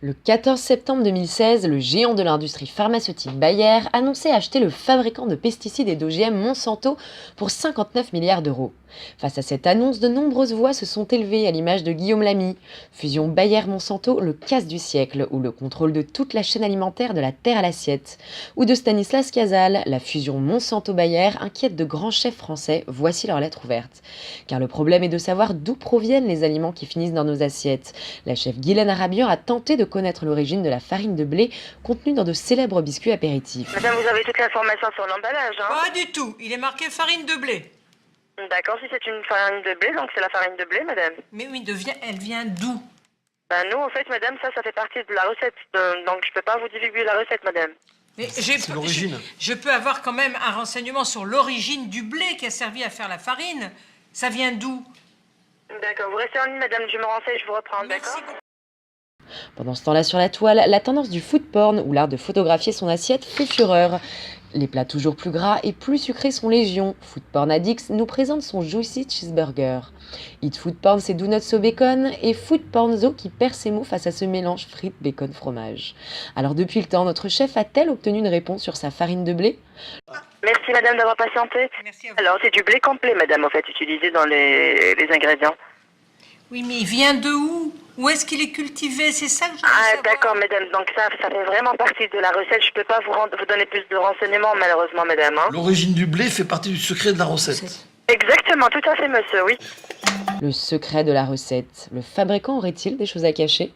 Le 14 septembre 2016, le géant de l'industrie pharmaceutique Bayer annonçait acheter le fabricant de pesticides et d'OGM Monsanto pour 59 milliards d'euros. Face à cette annonce, de nombreuses voix se sont élevées à l'image de Guillaume Lamy. Fusion Bayer-Monsanto, le casse du siècle, ou le contrôle de toute la chaîne alimentaire de la terre à l'assiette. Ou de Stanislas Casal, la fusion Monsanto-Bayer inquiète de grands chefs français, voici leur lettre ouverte. Car le problème est de savoir d'où proviennent les aliments qui finissent dans nos assiettes. La chef Guylaine Arabian a tenté de connaître l'origine de la farine de blé contenue dans de célèbres biscuits apéritifs. Madame, vous avez toute l'information sur l'emballage, hein? Pas du tout, il est marqué farine de blé. D'accord, si c'est une farine de blé, donc c'est la farine de blé, madame. Mais oui, elle vient d'où? Ben nous, en fait, madame, ça fait partie de la recette, donc je peux pas vous divulguer la recette, madame. Mais C'est l'origine. je peux avoir quand même un renseignement sur l'origine du blé qui a servi à faire la farine. Ça vient d'où? D'accord, vous restez en ligne, madame, je me renseigne, je vous reprends, Merci d'accord? Pendant ce temps-là sur la toile, la tendance du food porn, ou l'art de photographier son assiette, fait fureur. Les plats toujours plus gras et plus sucrés sont légion. Food Porn Addicts nous présente son Juicy Cheeseburger. Eat Food Porn, c'est donuts au bacon, et Food Porn Zo qui perd ses mots face à ce mélange frites, bacon, fromage. Alors depuis le temps, notre chef a-t-elle obtenu une réponse sur sa farine de blé? Merci, madame, d'avoir patienté. Merci à vous. Alors, c'est du blé complet, madame, en fait, utilisé dans les ingrédients. Oui, mais il vient de où? Où est-ce qu'il est cultivé? C'est ça que je veux Ah, savoir. d'accord, madame, donc ça fait vraiment partie de la recette. Je peux pas vous donner plus de renseignements, malheureusement, madame, hein? L'origine du blé fait partie du secret de la recette. Exactement, tout à fait, monsieur, oui. Le secret de la recette. Le fabricant aurait-il des choses à cacher?